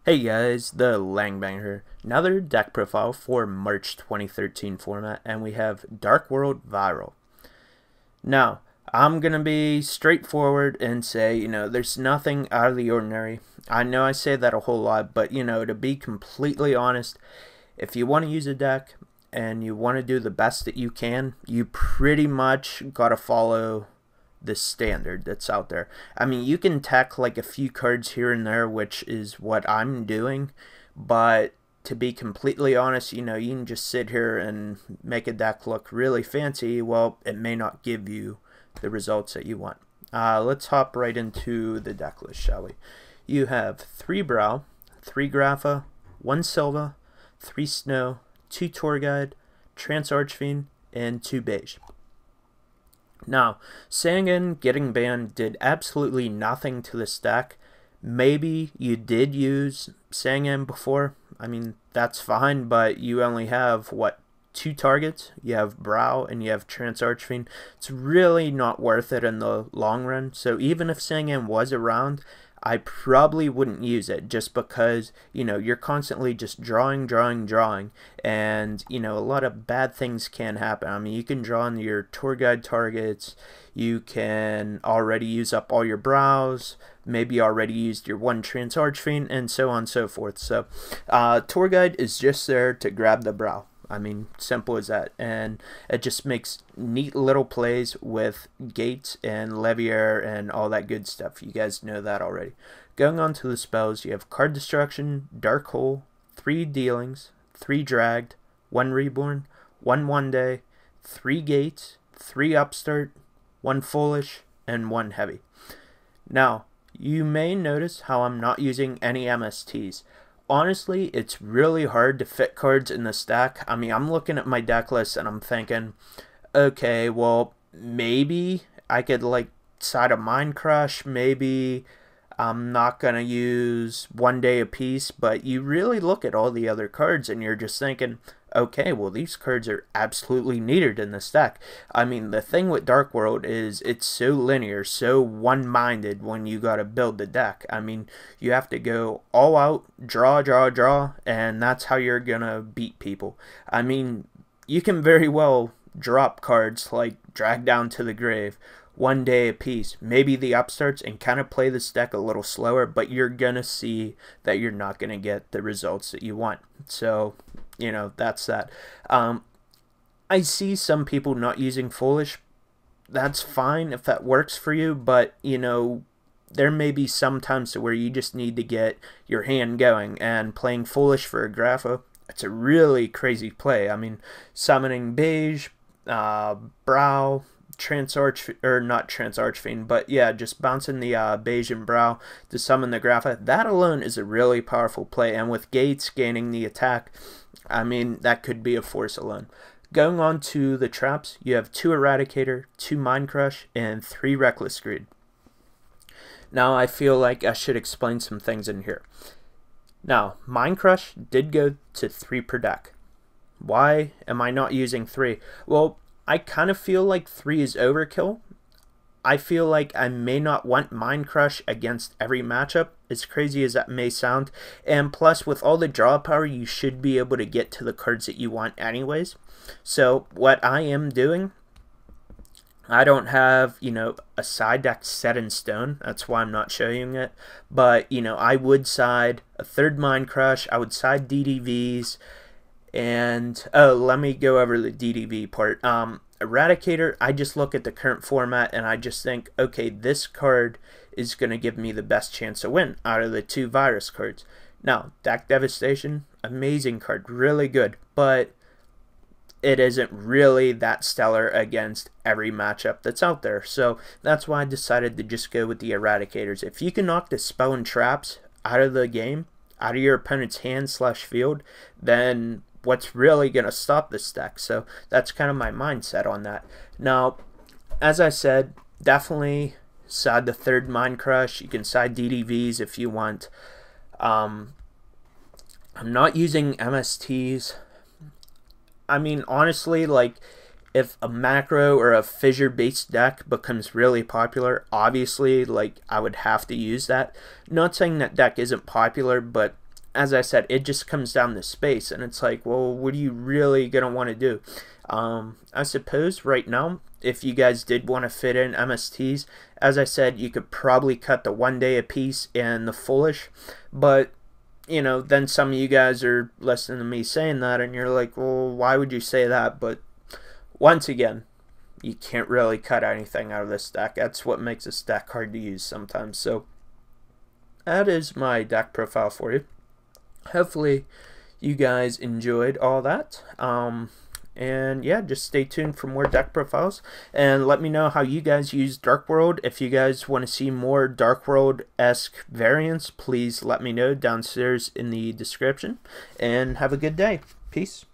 Hey guys, the Langbanger here. Another deck profile for March 2013 format, and we have Dark World Viral. Now, I'm going to be straightforward and say, there's nothing out of the ordinary. I know I say that a whole lot, but, to be completely honest, if you want to use a deck and you want to do the best that you can, you pretty much got to follow the standard that's out there. I mean, you can tack like a few cards here and there, which is what I'm doing, but to be completely honest, you can just sit here and make a deck look really fancy. Well, it may not give you the results that you want. Let's hop right into the deck list, shall we? You have 3 Brawl, 3 Grapha, 1 Silva, 3 Snow, 2 Tour Guide, Trance Archfiend, and 2 Beige. Now, Sangan getting banned did absolutely nothing to this deck. Maybe you did use Sangan before. I mean, that's fine, but you only have, what, 2 targets? You have Brawl and you have Trance Archfiend. It's really not worth it in the long run. So even if Sangan was around, I probably wouldn't use it just because, you're constantly just drawing, and, a lot of bad things can happen. I mean, you can draw on your tour guide targets, you can already use up all your Brawls, maybe already used your 1 Trance Archfiend, and so on and so forth. So, tour guide is just there to grab the Brawl. I mean, simple as that. And it just makes neat little plays with Gates and Levier and all that good stuff. You guys know that already. Going on to the spells, you have Card Destruction, Dark Hole, 3 Dealings, 3 Dragged, 1 Reborn, 1 One Day, 3 Gates, 3 Upstart, 1 Foolish, and 1 Heavy. Now, you may notice how I'm not using any MSTs. Honestly, it's really hard to fit cards in the stack. I mean, I'm looking at my deck list and I'm thinking, okay, well, maybe I could like side a Mind Crush. Maybe I'm not going to use One Day Apiece. But you really look at all the other cards and you're just thinking, okay, well, these cards are absolutely needed in this deck. I mean, the thing with Dark World is it's so linear, so one-minded when you got to build the deck. I mean, you have to go all out, draw, and that's how you're going to beat people. I mean, you can very well drop cards like Drag Down to the Grave, One Day Apiece, maybe the Upstarts, and kind of play this deck a little slower, but you're going to see that you're not going to get the results that you want. So, that's that. I see some people not using Foolish. That's fine if that works for you, but, there may be some times where you just need to get your hand going, and playing Foolish for a Grapha, it's a really crazy play. I mean, summoning Beige, Brawl, not Trance Archfiend, but yeah, just bouncing the Beige and Brawl to summon the Grapha. That alone is a really powerful play, and with Gates gaining the attack, I mean, that could be a force alone. Going on to the traps, you have 2 Eradicator, 2 Mind Crush, and 3 Reckless Greed. Now, I feel like I should explain some things in here. Now, Mind Crush did go to 3 per deck. Why am I not using 3? Well, I kind of feel like 3 is overkill. I feel like I may not want Mind Crush against every matchup, as crazy as that may sound. And plus, with all the draw power, you should be able to get to the cards that you want anyways. So, what I am doing, I don't have, a side deck set in stone. That's why I'm not showing it. But, I would side a 3rd Mind Crush. I would side DDVs. And, let me go over the DDV part. Eradicator, I just look at the current format and I just think, okay, this card is going to give me the best chance to win out of the 2 virus cards. Now, Deck Devastation, amazing card, really good, but it isn't really that stellar against every matchup that's out there. So that's why I decided to just go with the Eradicators. If you can knock the spell and traps out of the game, out of your opponent's hand/field, then what's really going to stop this deck? So that's kind of my mindset on that. Now, as I said, definitely side the 3rd Mind Crush. You can side DDVs if you want. I'm not using MSTs. I mean, honestly, like, if a macro or a fissure based deck becomes really popular, obviously, like, I would have to use that. Not saying that deck isn't popular, but as I said, it just comes down to space, and it's like, well, what are you really gonna want to do? I suppose right now, if you guys did want to fit in MSTs, as I said, you could probably cut the 1 day a piece and the foolish, but you know, then some of you guys are listening to me saying that, and you're like, well, why would you say that? But once again, you can't really cut anything out of this deck. That's what makes this deck hard to use sometimes. So that is my deck profile for you. Hopefully you guys enjoyed all that. And yeah, just stay tuned for more deck profiles, and let me know how you guys use Dark World. If you guys want to see more Dark World-esque variants, please let me know downstairs in the description, and have a good day. Peace.